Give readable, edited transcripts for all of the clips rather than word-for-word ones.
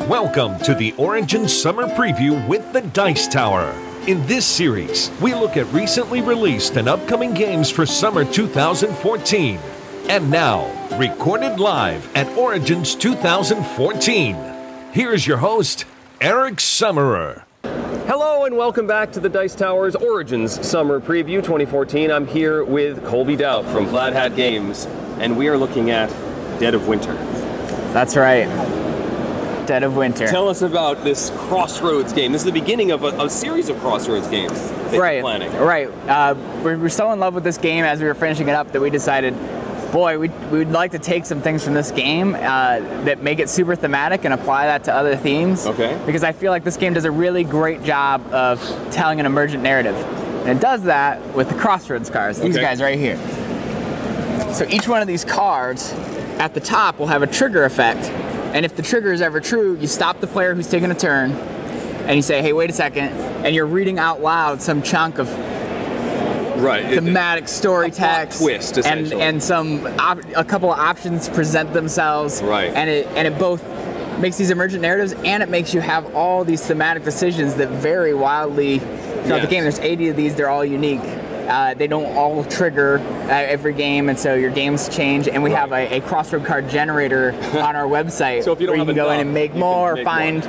Welcome to the Origin Summer Preview with the Dice Tower. In this series, we look at recently released and upcoming games for summer 2014. And now, recorded live at Origins 2014. Here's your host, Eric Summerer. Hello and welcome back to the Dice Tower's Origins Summer Preview 2014. I'm here with Colby Doubt from Plaid Hat Games, and we are looking at Dead of Winter. That's right. Dead of Winter. Tell us about this Crossroads game. This is the beginning of a series of Crossroads games that you're planning. Right. We're so in love with this game as we were finishing it up that we decided, boy, we'd like to take some things from this game that make it super thematic and apply that to other themes. Okay. Because I feel like this game does a really great job of telling an emergent narrative. And it does that with the Crossroads cards, these guys right here. So each one of these cards at the top will have a trigger effect. And if the trigger is ever true, you stop the player who's taking a turn, and you say, hey, wait a second, and you're reading out loud some chunk of thematic story text. Twist, essentially. And a couple of options present themselves. Right. And it both makes these emergent narratives, and it makes you have all these thematic decisions that vary wildly throughout the game. There's 80 of these, they're all unique. They don't all trigger every game, and so your games change. And we have a crossroad card generator on our website, so if you don't where you can go in and make more, or find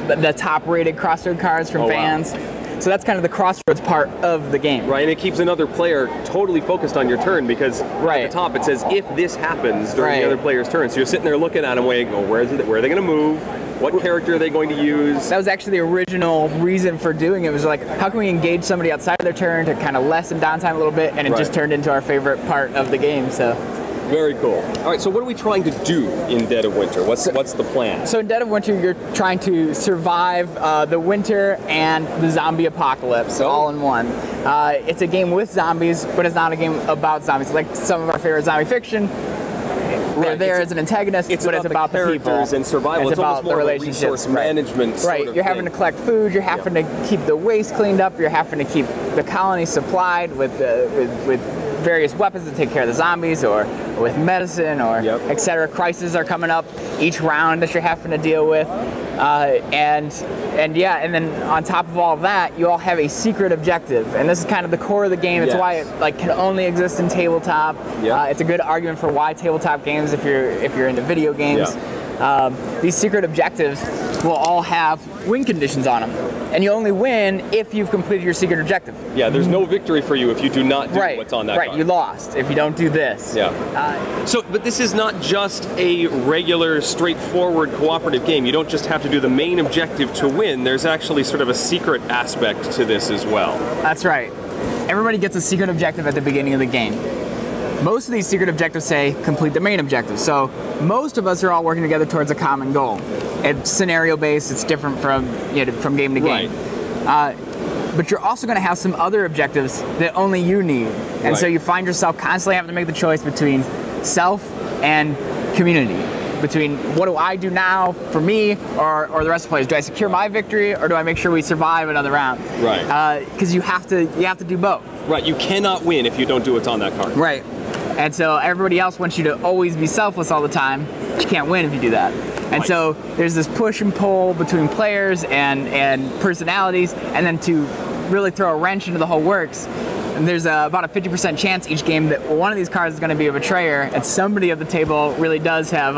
the top-rated crossroad cards from fans. Wow. So that's kind of the crossroads part of the game. Right, and it keeps another player totally focused on your turn because at the top it says if this happens during the other player's turn. So you're sitting there looking at them, waiting, where are they going to move? What character are they going to use? That was actually the original reason for doing it. It was like, how can we engage somebody outside of their turn to kind of lessen downtime a little bit, and it just turned into our favorite part of the game. So. Very cool. All right, so what are we trying to do in Dead of Winter? What's the plan? So in Dead of Winter, you're trying to survive the winter and the zombie apocalypse all in one. It's a game with zombies, but it's not a game about zombies. It's like some of our favorite zombie fiction. They're there as an antagonist, but it's about the people and survival. It's about more the relationships, resource management. Right. You're having to collect food. You're having to keep the waste cleaned up. You're having to keep the colony supplied with various weapons to take care of the zombies, or with medicine, or etc. Crises are coming up each round that you're having to deal with, and then on top of all of that, you all have a secret objective, and this is kind of the core of the game. It's why it can only exist in tabletop. It's a good argument for why tabletop games, if you're into video games. These secret objectives will all have win conditions on them, and you only win if you've completed your secret objective. Yeah, there's no victory for you if you do not do what's on that card. You lost if you don't do this. But this is not just a regular, straightforward cooperative game. You don't just have to do the main objective to win. There's actually sort of a secret aspect to this as well. That's right. Everybody gets a secret objective at the beginning of the game. Most of these secret objectives say complete the main objective. So most of us are all working together towards a common goal. It's scenario based. It's different from game to game. But you're also going to have some other objectives that only you need. And so you find yourself constantly having to make the choice between self and community. Between what do I do now for me or the rest of the players? Do I secure my victory, or do I make sure we survive another round? Right. Because you have to do both. Right. You cannot win if you don't do what's on that card. Right. And so everybody else wants you to always be selfless all the time, but you can't win if you do that. And so there's this push and pull between players and personalities, and then to really throw a wrench into the whole works, and there's about a 50% chance each game that one of these cards is going to be a betrayer, and somebody at the table really does have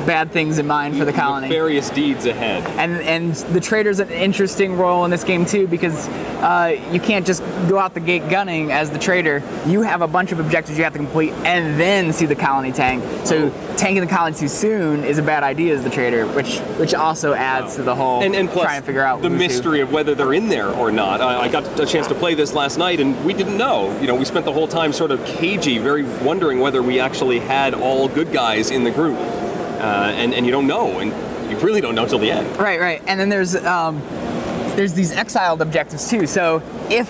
bad things in mind for the colony. Various deeds ahead. And the trader's an interesting role in this game too, because you can't just go out the gate gunning as the trader. You have a bunch of objectives you have to complete and then see the colony tank. So tanking the colony too soon is a bad idea as the trader, which also adds to the whole and plus trying to figure out the mystery of whether they're in there or not. I got a chance to play this last night, and we didn't know. We spent the whole time sort of cagey, very wondering whether we actually had all good guys in the group. And you don't know, and you really don't know till the end. Right. And then there's these exiled objectives too. So if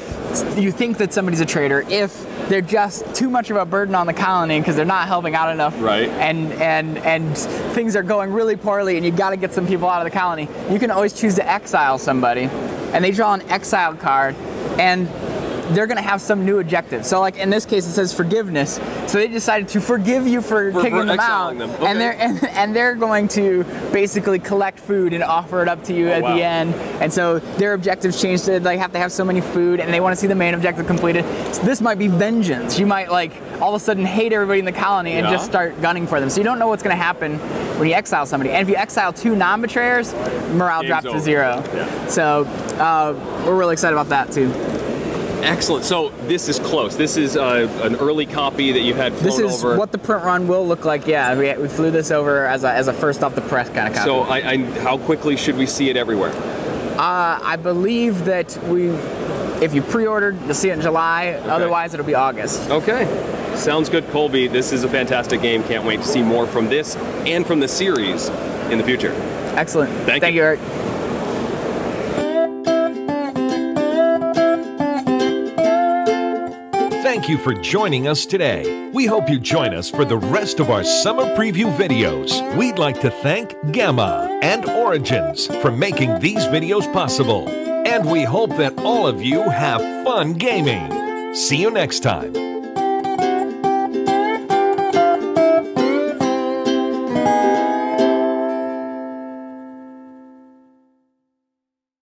you think that somebody's a traitor, if they're just too much of a burden on the colony because they're not helping out enough, and things are going really poorly, and you got to get some people out of the colony, you can always choose to exile somebody, and they draw an exile card, and they're going to have some new objective. So like in this case, it says forgiveness. So they decided to forgive you for kicking them out. Okay. And they're going to basically collect food and offer it up to you at the end. And so their objectives changed to they have to have so many food, and they want to see the main objective completed. So this might be vengeance. You might like all of a sudden hate everybody in the colony and just start gunning for them. So you don't know what's going to happen when you exile somebody. And if you exile 2 non-betrayers, morale drops to 0. Yeah. So we're really excited about that too. Excellent. So this is close. This is an early copy that you had flown over. This is what the print run will look like. Yeah, we flew this over as a first off the press kind of copy. So how quickly should we see it everywhere? I believe that if you pre-ordered, you'll see it in July. Okay. Otherwise, it'll be August. Okay. Sounds good, Colby. This is a fantastic game. Can't wait to see more from this and from the series in the future. Excellent. Thank you, Eric. Thank you for joining us today. We hope you join us for the rest of our summer preview videos. We'd like to thank Gamma and Origins for making these videos possible. And we hope that all of you have fun gaming. See you next time.